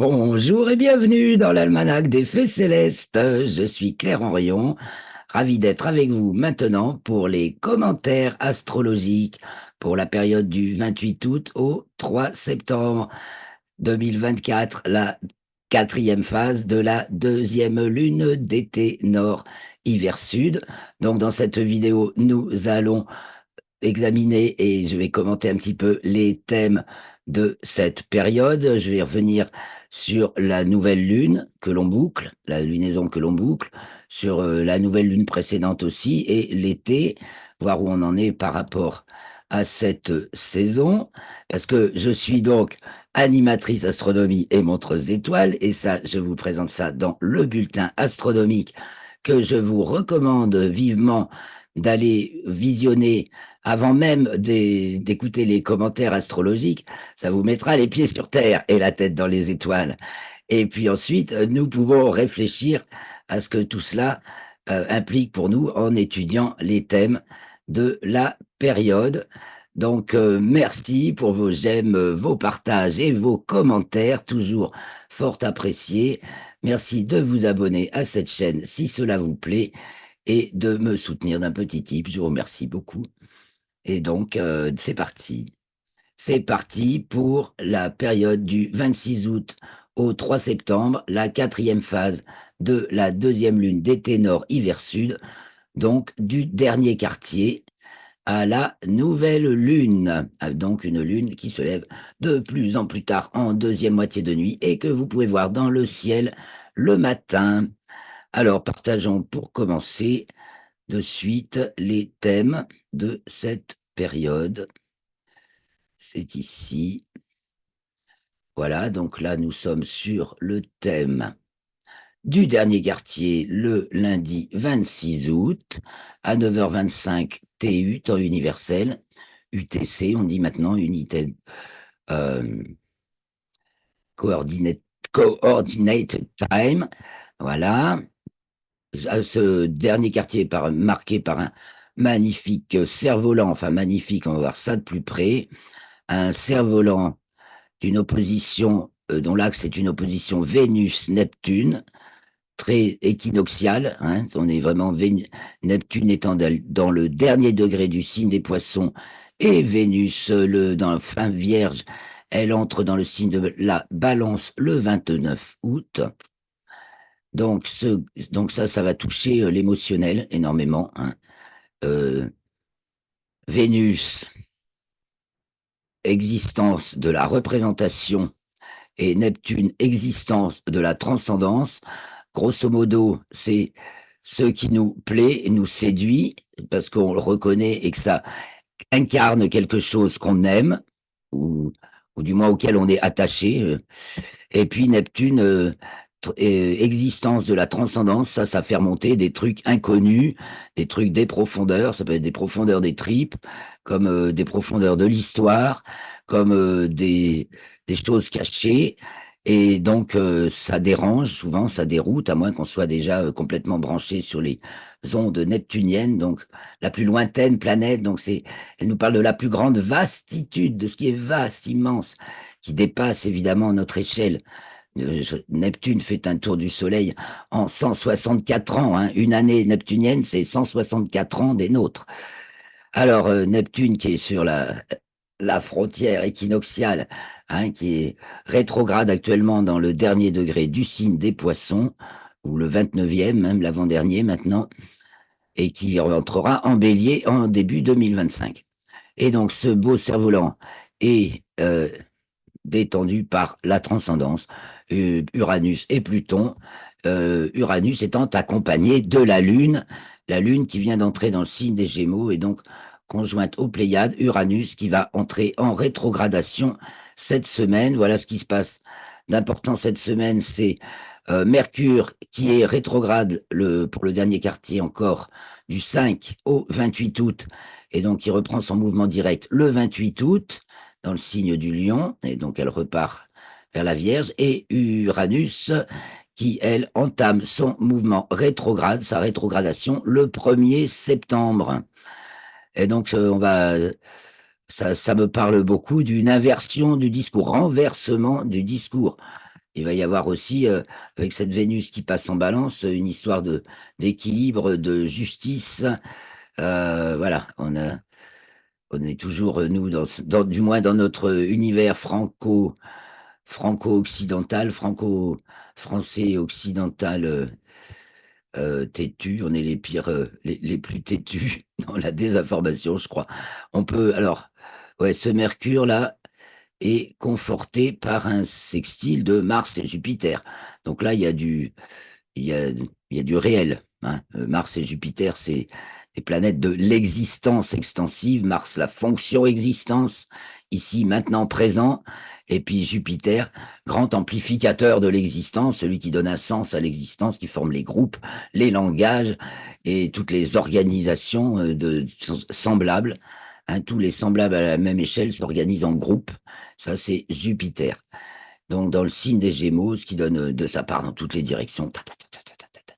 Bonjour et bienvenue dans l'Almanach des Fées Célestes. Je suis Claire Henrion, ravi d'être avec vous maintenant pour les commentaires astrologiques pour la période du 28 août au 3 septembre 2024, la quatrième phase de la deuxième lune d'été nord, hiver sud. Donc dans cette vidéo, nous allons examiner et je vais commenter un petit peu les thèmes de cette période. Je vais revenir sur la nouvelle lune que l'on boucle, la lunaison que l'on boucle, sur la nouvelle lune précédente aussi et l'été, voir où on en est par rapport à cette saison, parce que je suis donc animatrice astronomie et montreuse d'étoiles, et ça, je vous présente ça dans le bulletin astronomique que je vous recommande vivement d'aller visionner avant même d'écouter les commentaires astrologiques. Ça vous mettra les pieds sur terre et la tête dans les étoiles. Et puis ensuite, nous pouvons réfléchir à ce que tout cela implique pour nous en étudiant les thèmes de la période. Donc, merci pour vos j'aime, vos partages et vos commentaires, toujours fort appréciés. Merci de vous abonner à cette chaîne si cela vous plaît et de me soutenir d'un petit tip. Je vous remercie beaucoup. Et donc, c'est parti. C'est parti pour la période du 26 août au 3 septembre, la quatrième phase de la deuxième lune d'été nord, hiver sud, donc du dernier quartier à la nouvelle lune. Donc une lune qui se lève de plus en plus tard en deuxième moitié de nuit et que vous pouvez voir dans le ciel le matin. Alors, partageons pour commencer de suite les thèmes de cette période. C'est ici. Voilà, donc là, nous sommes sur le thème du dernier quartier le lundi 26 août à 9h25 TU, temps universel, UTC, on dit maintenant United euh, Coordinate, Coordinated Time. Voilà. Ce dernier quartier est marqué par un magnifique cerf-volant, enfin magnifique, on va voir ça de plus près, un cerf-volant d'une opposition, dont l'axe est une opposition Vénus-Neptune, très équinoxiale, hein, on est vraiment Neptune étant dans le dernier degré du signe des Poissons et Vénus dans la fin Vierge, elle entre dans le signe de la Balance le 29 août. Donc, ça va toucher l'émotionnel énormément, hein. Euh, Vénus, existence de la représentation, et Neptune, existence de la transcendance. Grosso modo, c'est ce qui nous plaît et nous séduit parce qu'on le reconnaît et que ça incarne quelque chose qu'on aime ou du moins auquel on est attaché. Et puis Neptune, existence de la transcendance, ça fait remonter des trucs inconnus, des trucs des profondeurs, ça peut être des profondeurs des tripes, comme des profondeurs de l'histoire, comme des choses cachées. Et donc, ça dérange, souvent, ça déroute, à moins qu'on soit déjà complètement branché sur les ondes neptuniennes, donc la plus lointaine planète. Donc, elle nous parle de la plus grande vastitude, de ce qui est vaste, immense, qui dépasse évidemment notre échelle. Neptune fait un tour du Soleil en 164 ans, hein. Une année neptunienne, c'est 164 ans des nôtres. Alors, Neptune qui est sur la frontière équinoxiale, hein, qui est rétrograde actuellement dans le dernier degré du signe des Poissons, ou le 29e, même l'avant-dernier maintenant, et qui rentrera en Bélier en début 2025. Et donc, ce beau cerf-volant est détendu par la transcendance, Uranus et Pluton, Uranus étant accompagné de la Lune qui vient d'entrer dans le signe des Gémeaux et donc conjointe aux Pléiades, Uranus qui va entrer en rétrogradation cette semaine. Voilà ce qui se passe d'important cette semaine, c'est Mercure qui est rétrograde pour le dernier quartier encore du 5 au 28 août et donc qui reprend son mouvement direct le 28 août dans le signe du lion, et donc elle repart vers la Vierge, et Uranus, qui, elle, entame son mouvement rétrograde, sa rétrogradation, le 1er septembre. Et donc, ça me parle beaucoup d'une inversion du discours, renversement du discours. il va y avoir aussi, avec cette Vénus qui passe en balance, une histoire d'équilibre, de justice. Voilà, on est toujours, nous, du moins dans notre univers franco-occidental, franco-français occidental, têtu. On est les pires, les plus têtus dans la désinformation, je crois. Alors, ouais, ce Mercure-là est conforté par un sextile de Mars et Jupiter. Donc là, il y a, il y a du réel, hein. Mars et Jupiter, c'est des planètes de l'existence extensive. Mars, la fonction existence, ici, maintenant, présent. Et puis Jupiter, grand amplificateur de l'existence, celui qui donne un sens à l'existence, qui forme les groupes, les langages et toutes les organisations semblables. Hein, tous les semblables à la même échelle s'organisent en groupe. Ça, c'est Jupiter. Donc, dans le signe des Gémeaux, ce qui donne de sa part dans toutes les directions. Ta, ta, ta, ta, ta, ta, ta.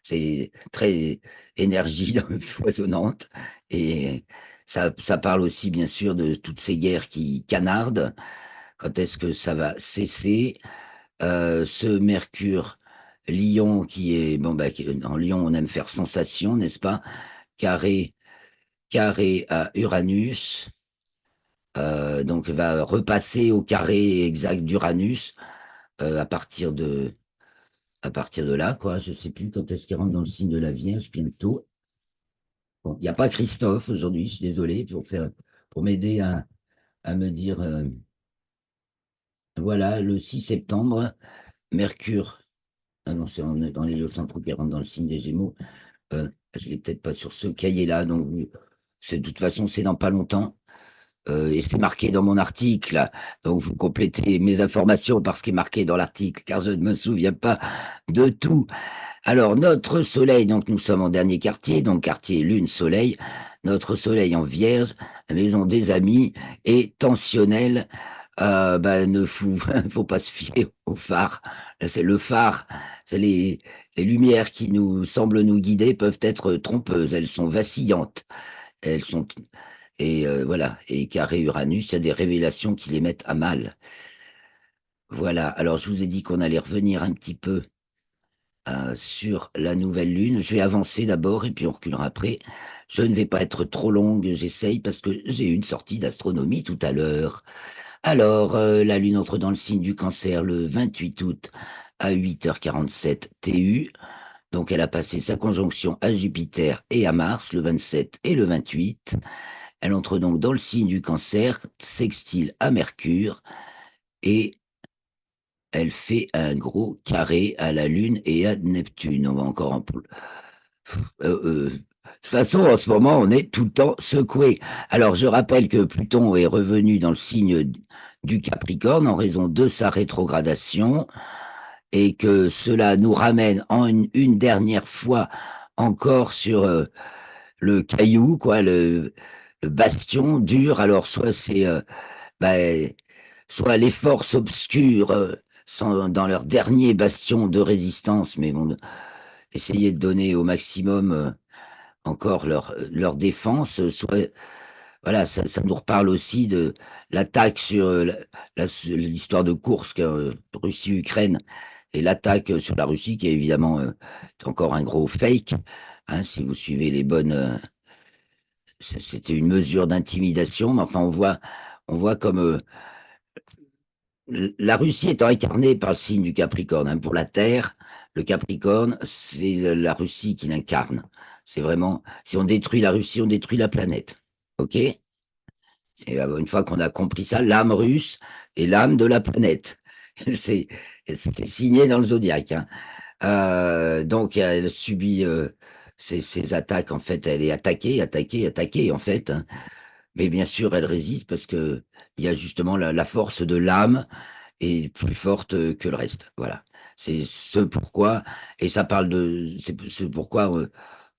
C'est très énergie foisonnante. Et ça parle aussi, bien sûr, de toutes ces guerres qui canardent. Quand est-ce que ça va cesser? Ce Mercure Lion qui est... Bon, bah, en Lion, on aime faire sensation, n'est-ce pas? Carré, carré à Uranus. Donc, va repasser au carré exact d'Uranus à à partir de là, quoi. Je sais plus quand est-ce qu'il rentre dans le signe de la Vierge, bientôt. Bon, il n'y a pas Christophe aujourd'hui, je suis désolé, pour m'aider à me dire, voilà, le 6 septembre, Mercure, ah non, on est dans l'héliocentre qui rentre dans le signe des Gémeaux. Je l'ai peut-être pas sur ce cahier-là, donc de toute façon, c'est dans pas longtemps. Et c'est marqué dans mon article. Donc, vous complétez mes informations par ce qui est marqué dans l'article, car je ne me souviens pas de tout. Alors, notre Soleil, donc nous sommes en dernier quartier, donc quartier Lune, Soleil. Notre Soleil en Vierge, la maison des amis, est tensionnel. Faut pas se fier au phare. C'est le phare, c'est les lumières qui nous semblent nous guider peuvent être trompeuses. Elles sont vacillantes. Elles sont voilà. Et carré Uranus, il y a des révélations qui les mettent à mal. Voilà. Alors, je vous ai dit qu'on allait revenir un petit peu sur la nouvelle lune. Je vais avancer d'abord et puis on reculera après. Je ne vais pas être trop longue, j'essaye parce que j'ai eu une sortie d'astronomie tout à l'heure. Alors, la lune entre dans le signe du Cancer le 28 août à 8h47 TU. Donc, elle a passé sa conjonction à Jupiter et à Mars le 27 et le 28. Elle entre donc dans le signe du Cancer, sextile à Mercure, et elle fait un gros carré à la Lune et à Neptune. On va encore en... de toute façon, en ce moment, on est tout le temps secoué. Alors, je rappelle que Pluton est revenu dans le signe du Capricorne en raison de sa rétrogradation et que cela nous ramène une dernière fois encore sur le caillou, quoi, le bastion dur. Alors, bah, soit les forces obscures sont dans leur dernier bastion de résistance, mais vont essayer de donner au maximum encore leur défense, soit voilà, ça nous reparle aussi de l'attaque sur l'histoire de Koursk, Russie-Ukraine, et l'attaque sur la Russie, qui est évidemment est encore un gros fake. Hein, si vous suivez les bonnes, c'était une mesure d'intimidation, mais enfin on voit comme la Russie étant incarnée par le signe du Capricorne. Hein, pour la Terre, le Capricorne, c'est la Russie qui l'incarne. C'est vraiment, si on détruit la Russie, on détruit la planète. OK? Et une fois qu'on a compris ça, l'âme russe est l'âme de la planète. C'est c'est signé dans le zodiaque. Hein. Donc, elle subit ces attaques. En fait, elle est attaquée, attaquée, attaquée, en fait. Hein. Mais bien sûr, elle résiste parce que il y a justement la force de l'âme est plus forte que le reste. Voilà. C'est ce pourquoi, et ça parle c'est pourquoi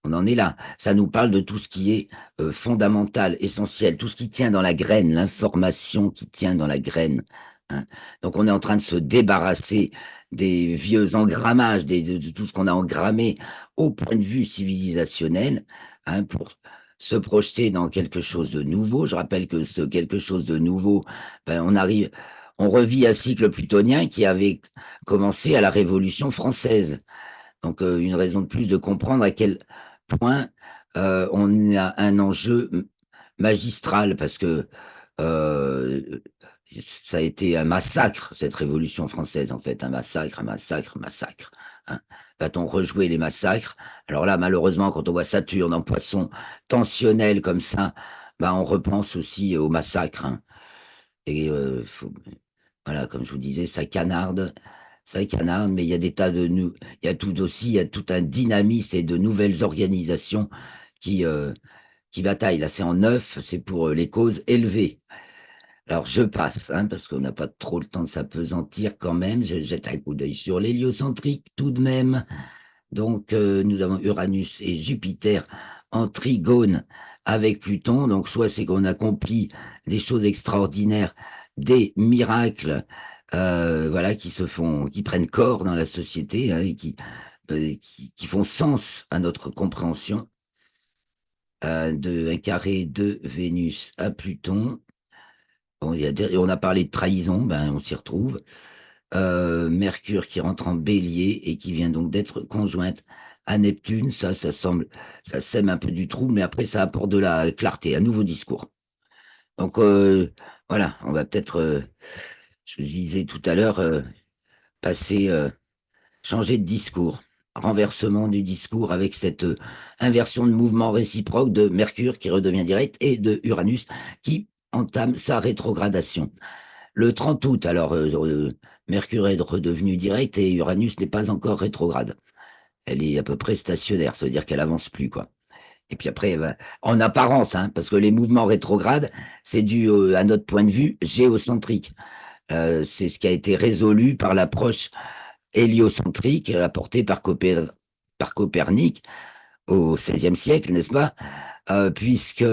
on en est là. Ça nous parle de tout ce qui est fondamental, essentiel, tout ce qui tient dans la graine, l'information qui tient dans la graine. Hein. Donc on est en train de se débarrasser des vieux engrammages, de tout ce qu'on a engrammé au point de vue civilisationnel, hein, pour se projeter dans quelque chose de nouveau. Je rappelle que ce quelque chose de nouveau, ben, on revit un cycle plutonien qui avait commencé à la Révolution française. Donc, une raison de plus de comprendre à quel point on a un enjeu magistral, parce que euh, ça a été un massacre, cette Révolution française, en fait, un massacre, un massacre, un massacre. Hein. Va-t-on rejouer les massacres? Alors là, malheureusement, quand on voit Saturne en poisson tensionnel comme ça, bah, on repense aussi au massacre. Hein. Et voilà, comme je vous disais, ça canarde, mais il y a des tas de nous, il y a tout aussi, il y a tout un dynamisme et de nouvelles organisations qui, euh, qui bataillent. Là, c'est en neuf, c'est pour les causes élevées. Alors, je passe, hein, parce qu'on n'a pas trop le temps de s'apesantir quand même. Je jette un coup d'œil sur l'héliocentrique tout de même. Donc, nous avons Uranus et Jupiter en trigone avec Pluton. Donc, soit c'est qu'on accomplit des choses extraordinaires, des miracles, voilà, qui se font, qui prennent corps dans la société, hein, et qui font sens à notre compréhension. De un carré de Vénus à Pluton. Bon, on a parlé de trahison, ben, on s'y retrouve. Mercure qui rentre en bélier et qui vient donc d'être conjointe à Neptune. Ça semble, ça sème un peu du trouble, mais après, ça apporte de la clarté, un nouveau discours. Donc, voilà, on va peut-être, je vous disais tout à l'heure, passer, changer de discours. Renversement du discours avec cette inversion de mouvement réciproque de Mercure qui redevient direct et de Uranus qui entame sa rétrogradation. Le 30 août, alors, Mercure est redevenu direct et Uranus n'est pas encore rétrograde. Elle est à peu près stationnaire, ça veut dire qu'elle avance plus, quoi. Et puis après, en apparence, hein, parce que les mouvements rétrogrades, c'est dû à notre point de vue géocentrique. C'est ce qui a été résolu par l'approche héliocentrique apportée par Copernic au XVIe siècle, n'est-ce pas? Puisque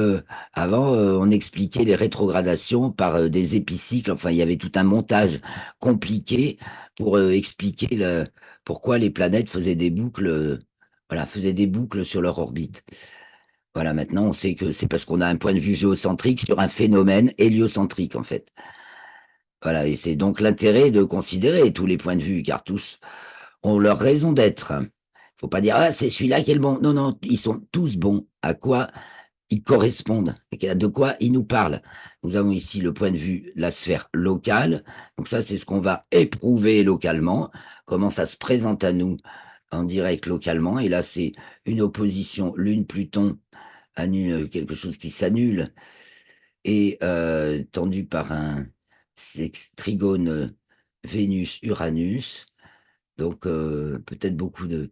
avant, on expliquait les rétrogradations par des épicycles. Enfin, il y avait tout un montage compliqué pour expliquer pourquoi les planètes faisaient des boucles, voilà, faisaient des boucles sur leur orbite. Voilà, maintenant, on sait que c'est parce qu'on a un point de vue géocentrique sur un phénomène héliocentrique, en fait. Voilà, et c'est donc l'intérêt de considérer tous les points de vue, car tous ont leur raison d'être. Faut pas dire, ah, c'est celui-là qui est le bon. Non, non, ils sont tous bons. À quoi ils correspondent, de quoi ils nous parlent. Nous avons ici le point de vue, la sphère locale. Donc ça, c'est ce qu'on va éprouver localement, comment ça se présente à nous en direct localement. Et là, c'est une opposition Lune-Pluton, quelque chose qui s'annule, et tendu par un trigone Vénus-Uranus. Donc peut-être beaucoup de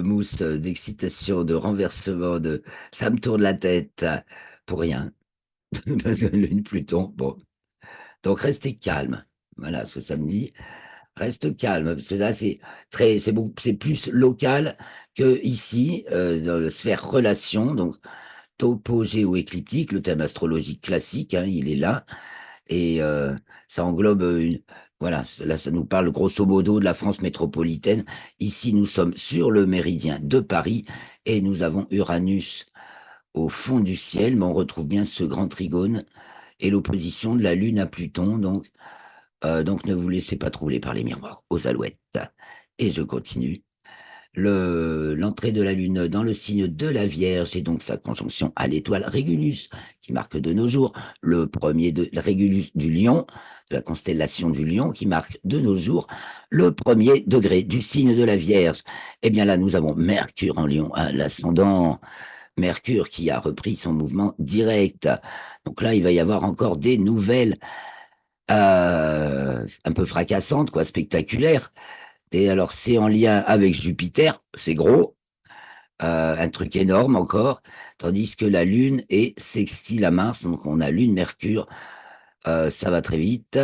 mousse, d'excitation, de renversement, ça me tourne la tête pour rien, parce que Lune, Pluton, bon. Donc restez calme. Voilà ce que ça me dit. Reste calme, parce que là, c'est plus local que ici, dans la sphère relation, donc topo géo-écliptique, le thème astrologique classique, hein, il est là. Et ça englobe voilà, là ça nous parle grosso modo de la France métropolitaine. Ici, nous sommes sur le méridien de Paris et nous avons Uranus au fond du ciel, mais on retrouve bien ce grand trigone et l'opposition de la Lune à Pluton. Donc ne vous laissez pas troubler par les miroirs aux alouettes. Et je continue. L'entrée de la Lune dans le signe de la Vierge et donc sa conjonction à l'étoile Régulus, qui marque de nos jours le premier de Régulus du Lion, de la constellation du Lion, qui marque de nos jours le premier degré du signe de la Vierge. Eh bien là, nous avons Mercure en Lion, hein, l'ascendant Mercure qui a repris son mouvement direct. Donc là, il va y avoir encore des nouvelles un peu fracassantes, quoi, spectaculaires. Et alors, c'est en lien avec Jupiter, c'est gros, un truc énorme encore, tandis que la Lune est sextile à Mars, donc on a Lune, Mercure, ça va très vite.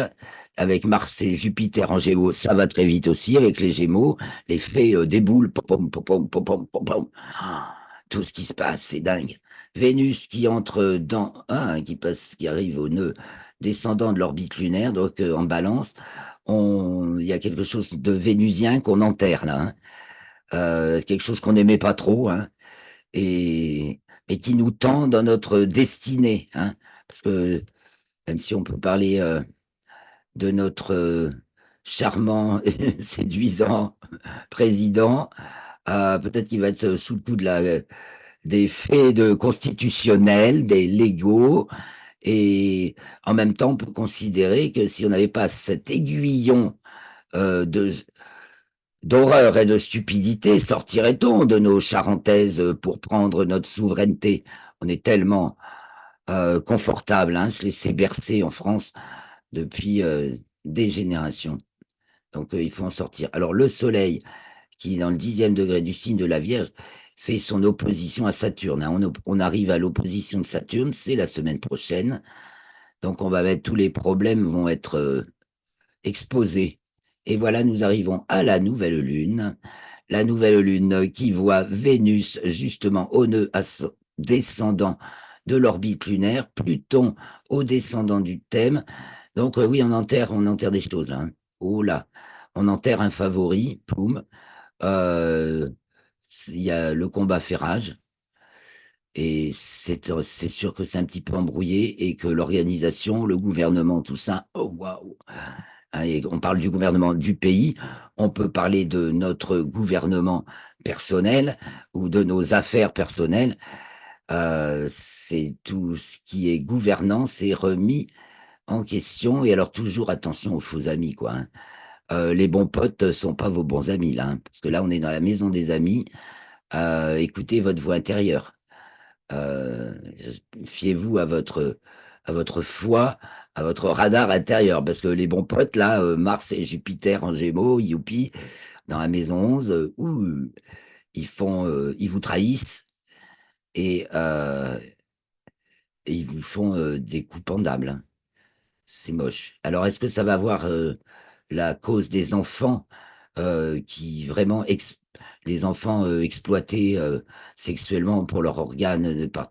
Avec Mars et Jupiter en Gémeaux, ça va très vite aussi. Avec les Gémeaux, l'effet déboule, pom, pom, pom, pom, pom, pom, pom. Ah, tout ce qui se passe, c'est dingue. Vénus qui entre qui arrive au nœud descendant de l'orbite lunaire, donc en Balance. Il y a quelque chose de vénusien qu'on enterre là, hein. Quelque chose qu'on n'aimait pas trop, hein, et qui nous tend dans notre destinée, hein, parce que même si on peut parler de notre charmant et séduisant président, peut-être qu'il va être sous le coup des faits constitutionnels, des légaux, et en même temps, on peut considérer que si on n'avait pas cet aiguillon de d'horreur et de stupidité, sortirait-on de nos charentaises pour prendre notre souveraineté? On est tellement confortable, hein, se laisser bercer en France depuis des générations. Donc il faut en sortir. Alors le Soleil, qui est dans le 10e degré du signe de la Vierge, fait son opposition à Saturne, hein. On arrive à l'opposition de Saturne, c'est la semaine prochaine. Donc on va mettre tous les problèmes vont être exposés. Et voilà, nous arrivons à la nouvelle lune. La nouvelle lune qui voit Vénus justement au nœud descendant de l'orbite lunaire, Pluton au descendant du thème. Donc oui, on enterre des choses là, hein. Oh là, on enterre un favori, poum. Euh, il y a le combat fait rage. Et c'est sûr que c'est un petit peu embrouillé et que l'organisation, le gouvernement, tout ça, oh waouh! Hein, et on parle du gouvernement du pays, on peut parler de notre gouvernement personnel ou de nos affaires personnelles. C'est tout ce qui est gouvernance est remis en question. Et alors toujours attention aux faux amis, quoi, hein. Les bons potes sont pas vos bons amis là, hein, parce que là on est dans la maison des amis. Écoutez votre voix intérieure. Euh, Fiez-vous à votre foi, à votre radar intérieur, parce que les bons potes, là, Mars et Jupiter en Gémeaux, youpi, dans la maison 11, ils vous trahissent et, euh, et ils vous font des coups pendables, hein. C'est moche. Alors, est-ce que ça va avoir la cause des enfants qui vraiment les enfants exploités sexuellement pour leurs organes par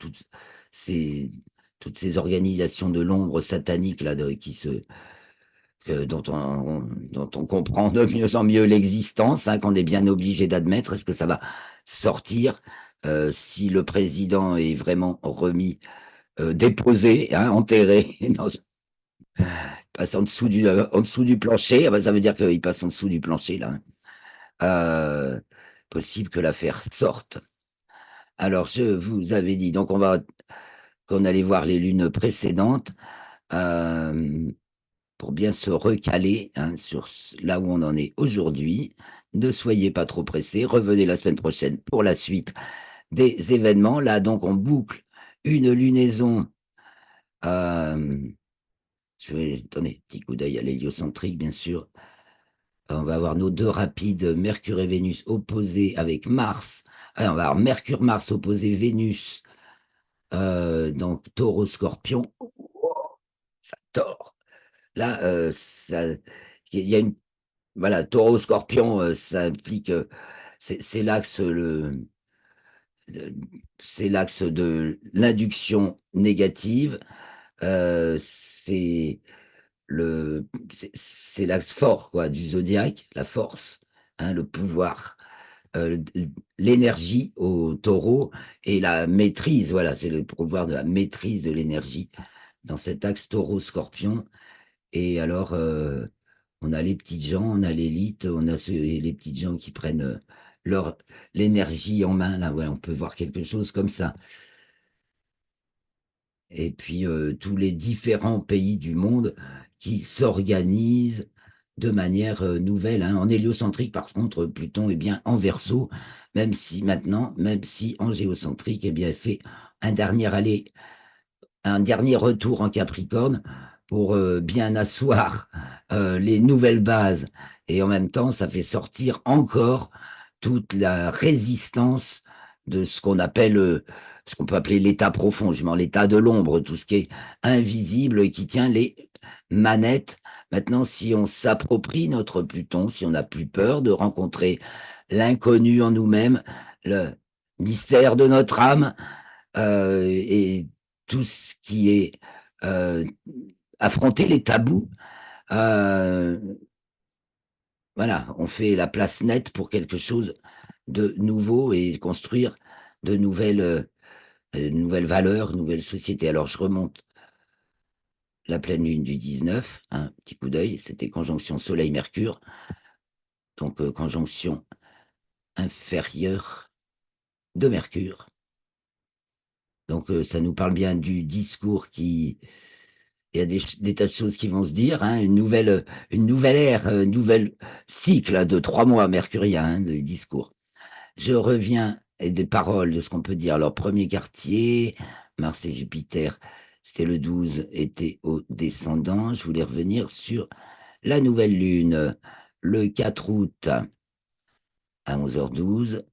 ces, toutes ces organisations de l'ombre satanique là, dont on comprend de mieux en mieux l'existence, hein, qu'on est bien obligé d'admettre. Est-ce que ça va sortir si le président est vraiment remis, déposé, hein, enterré passe en dessous du plancher, ah bah, ça veut dire qu'il passe en dessous du plancher, là, hein. Euh, Possible que l'affaire sorte. Alors, je vous avais dit, donc qu'on allait voir les lunes précédentes euh, pour bien se recaler, hein, sur là où on en est aujourd'hui. Ne soyez pas trop pressés, revenez la semaine prochaine pour la suite des événements. Là, donc, on boucle une lunaison. euh, Attendez, petit coup d'œil à l'héliocentrique, bien sûr. On va avoir nos deux rapides, Mercure et Vénus opposés avec Mars. On va avoir Mercure-Mars opposé Vénus, donc Taureau-Scorpion. Oh, ça tord. Là, il y a une, voilà, Taureau-Scorpion, ça implique, c'est le- c'est l'axe de l'induction négative. C'est c'est l'axe fort quoi du zodiaque, la force, hein, le pouvoir, euh, l'énergie au taureau et la maîtrise. Voilà, c'est le pouvoir de la maîtrise de l'énergie dans cet axe taureau-scorpion. Et alors, on a les petites gens, on a l'élite, on a les petites gens qui prennent leur l'énergie en main. Là, ouais, on peut voir quelque chose comme ça. Et puis tous les différents pays du monde qui s'organisent de manière nouvelle, hein. En héliocentrique, par contre, Pluton est bien en Verseau, même si maintenant, même si en géocentrique, eh bien, il fait un dernier aller, un dernier retour en Capricorne pour bien asseoir les nouvelles bases. Et en même temps, ça fait sortir encore toute la résistance de ce qu'on peut appeler l'état profond, justement, l'état de l'ombre, tout ce qui est invisible et qui tient les manettes. Maintenant, si on s'approprie notre Pluton, si on n'a plus peur de rencontrer l'inconnu en nous-mêmes, le mystère de notre âme, et tout ce qui est euh, affronter les tabous, euh, voilà, on fait la place nette pour quelque chose de nouveau et construire de nouvelles valeurs, nouvelles sociétés. Alors je remonte la pleine lune du 19, un petit coup d'œil, c'était conjonction Soleil-Mercure, donc conjonction inférieure de Mercure. Donc ça nous parle bien du discours qui... Il y a des tas de choses qui vont se dire, hein, une nouvelle ère, un nouvel cycle hein, de 3 mois mercurien hein, de discours. Je reviens et des paroles de ce qu'on peut dire. Alors, premier quartier, Mars et Jupiter, c'était le 12, était au descendant. Je voulais revenir sur la nouvelle lune. Le 4 août à 11h12,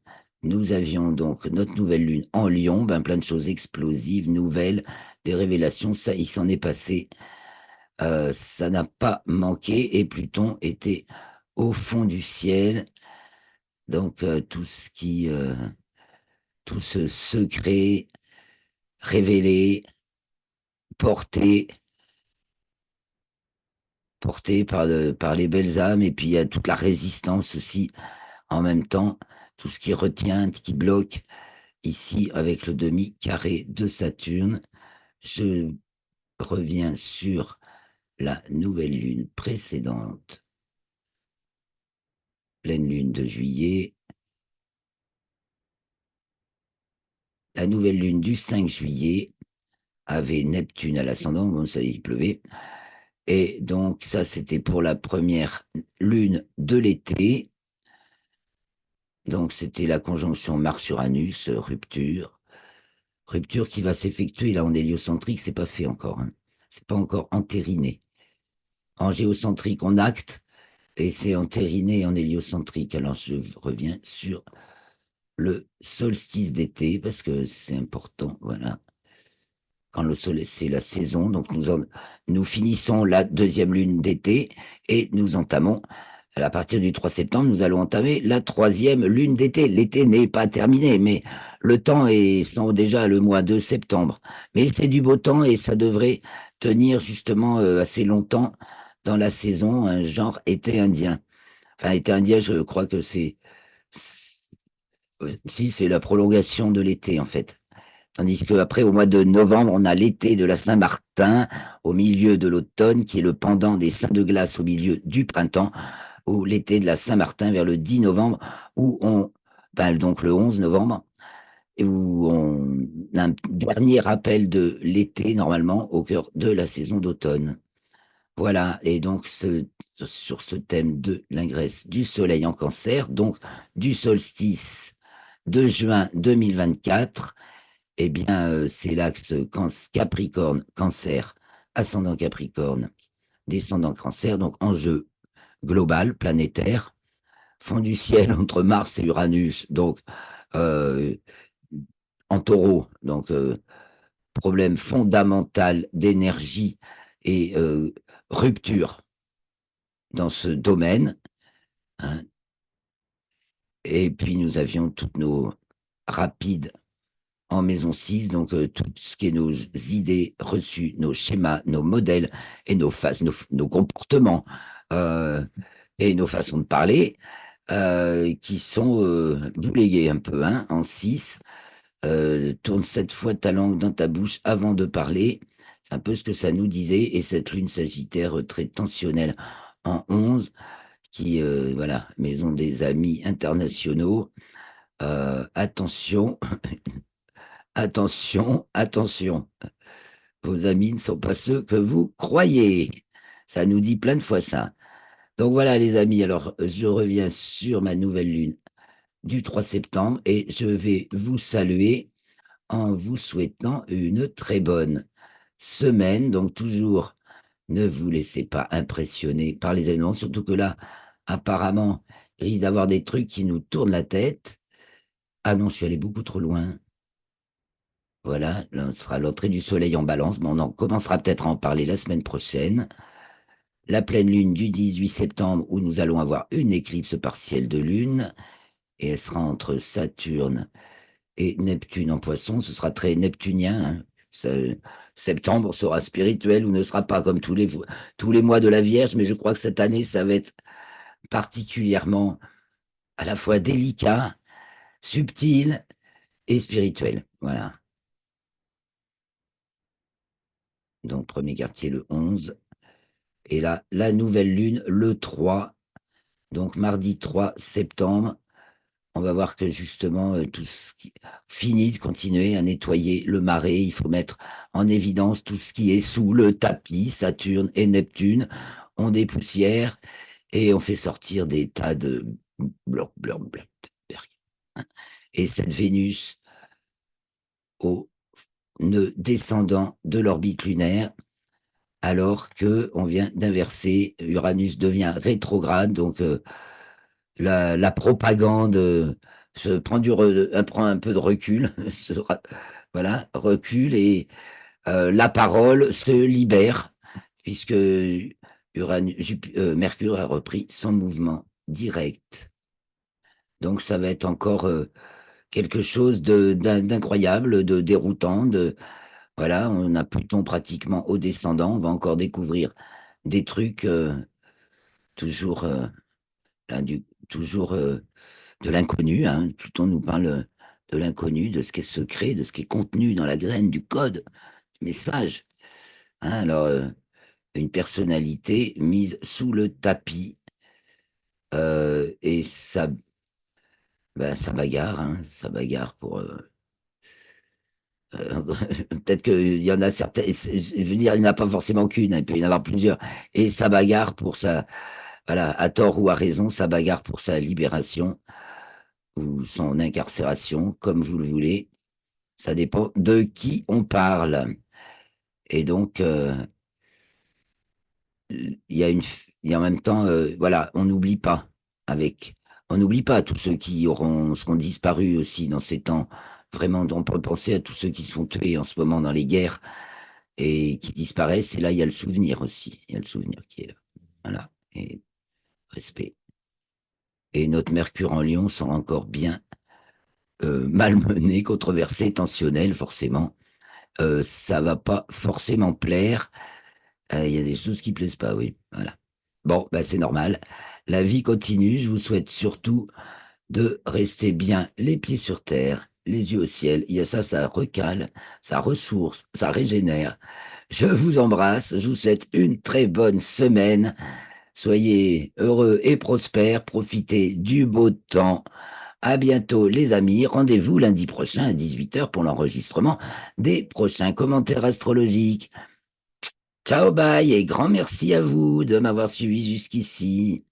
nous avions donc notre nouvelle lune en Lion, ben, plein de choses explosives, nouvelles, des révélations. Ça, il s'en est passé. Ça n'a pas manqué et Pluton était au fond du ciel. Donc, tout ce secret révélé, porté, porté par les belles âmes, et puis il y a toute la résistance aussi en même temps, tout ce qui retient, qui bloque ici avec le demi-carré de Saturne. Je reviens sur la nouvelle lune précédente, pleine lune de juillet, la nouvelle lune du 5 juillet avait Neptune à l'ascendant, bon, ça y pleuvait. Et donc, ça, c'était pour la première lune de l'été. Donc, c'était la conjonction Mars-Uranus, rupture. Rupture qui va s'effectuer là en héliocentrique, c'est pas fait encore. Hein. C'est pas encore entériné. En géocentrique, on acte et c'est entériné en héliocentrique. Alors, je reviens sur le solstice d'été parce que c'est important. Voilà. Quand le soleil, c'est la saison. Donc, nous finissons la deuxième lune d'été et nous entamons à partir du 3 septembre, nous allons entamer la troisième lune d'été. L'été n'est pas terminé, mais le temps est sans déjà le mois de septembre. Mais c'est du beau temps et ça devrait tenir justement assez longtemps dans la saison, un genre été indien. Enfin, été indien, je crois que si, c'est la prolongation de l'été en fait. Tandis qu'après, au mois de novembre, on a l'été de la Saint-Martin au milieu de l'automne, qui est le pendant des Saints de glace au milieu du printemps ou l'été de la Saint-Martin vers le 10 novembre, où ben, donc le 11 novembre, et où on a un dernier rappel de l'été, normalement, au cœur de la saison d'automne. Voilà, et donc sur ce thème de l'ingresse du soleil en cancer, donc du solstice de juin 2024, eh bien, c'est l'axe Capricorne, Cancer, ascendant Capricorne, descendant Cancer, donc enjeu global, planétaire, fond du ciel entre Mars et Uranus, donc euh, en taureau, donc problème fondamental d'énergie et rupture dans ce domaine. Hein. Et puis nous avions toutes nos rapides en maison 6, donc tout ce qui est nos idées reçues, nos schémas, nos modèles et nos comportements et nos façons de parler qui sont boulégués un peu hein, en 6. Tourne 7 fois ta langue dans ta bouche avant de parler. C'est un peu ce que ça nous disait. Et cette lune sagittaire très tensionnelle en 11, qui, voilà, maison des amis internationaux. Attention, attention, attention. Vos amis ne sont pas ceux que vous croyez. Ça nous dit plein de fois ça. Donc voilà les amis, alors je reviens sur ma nouvelle lune du 3 septembre et je vais vous saluer en vous souhaitant une très bonne semaine. Donc toujours, ne vous laissez pas impressionner par les événements, surtout que là, apparemment, il risque d'avoir des trucs qui nous tournent la tête. Ah non, je suis allé beaucoup trop loin. Voilà, là, ce sera l'entrée du soleil en balance, mais on en commencera peut-être à en parler la semaine prochaine. La pleine lune du 18 septembre, où nous allons avoir une éclipse partielle de lune, et elle sera entre Saturne et Neptune en Poisson. Ce sera très neptunien. Hein. Septembre sera spirituel ou ne sera pas comme tous les mois de la Vierge, mais je crois que cette année, ça va être particulièrement à la fois délicat, subtil et spirituel. Voilà. Donc, premier quartier le 11. Et là, la nouvelle lune le 3. Donc, mardi 3 septembre. On va voir que justement, tout ce qui finit de continuer à nettoyer le marais. Il faut mettre en évidence tout ce qui est sous le tapis. Saturne et Neptune ont des poussières et on fait sortir des tas de blanc, blanc, blanc, de rien. Et cette Vénus au nœud descendant de l'orbite lunaire, alors que on vient d'inverser, Uranus devient rétrograde, donc la propagande prend un peu de recul, voilà, recule et la parole se libère, puisque Mercure a repris son mouvement direct. Donc ça va être encore quelque chose d'incroyable, de déroutant, voilà, on a Pluton pratiquement au descendant, on va encore découvrir des trucs toujours, là, toujours de l'inconnu, hein. Pluton nous parle de l'inconnu, de ce qui est secret, de ce qui est contenu dans la graine du code, du message, hein. Alors, une personnalité mise sous le tapis et ça, ben, ça bagarre, hein, ça bagarre pour. Peut-être qu'il y en a certains, je veux dire, il n'y en a pas forcément qu'une, hein, il peut y en avoir plusieurs. Et ça bagarre pour sa, voilà, à tort ou à raison, ça bagarre pour sa libération ou son incarcération, comme vous le voulez. Ça dépend de qui on parle. Et donc, il y a en même temps, voilà, on n'oublie pas tous ceux qui seront disparus aussi dans ces temps. Vraiment, on peut penser à tous ceux qui se font tuer en ce moment dans les guerres et qui disparaissent. Et là, il y a le souvenir aussi. Il y a le souvenir qui est là. Voilà. Et respect. Et notre Mercure en Lion sera encore bien malmené, controversé, tensionnel, forcément. Ça va pas forcément plaire. Il y a des choses qui plaisent pas, oui. Voilà. Bon, bah, c'est normal. La vie continue. Je vous souhaite surtout de rester bien les pieds sur terre, les yeux au ciel. Il y a ça, ça recale, ça ressource, ça régénère. Je vous embrasse. Je vous souhaite une très bonne semaine. Soyez heureux et prospères. Profitez du beau temps. À bientôt, les amis. Rendez-vous lundi prochain à 18h pour l'enregistrement des prochains commentaires astrologiques. Ciao, bye et grand merci à vous de m'avoir suivi jusqu'ici.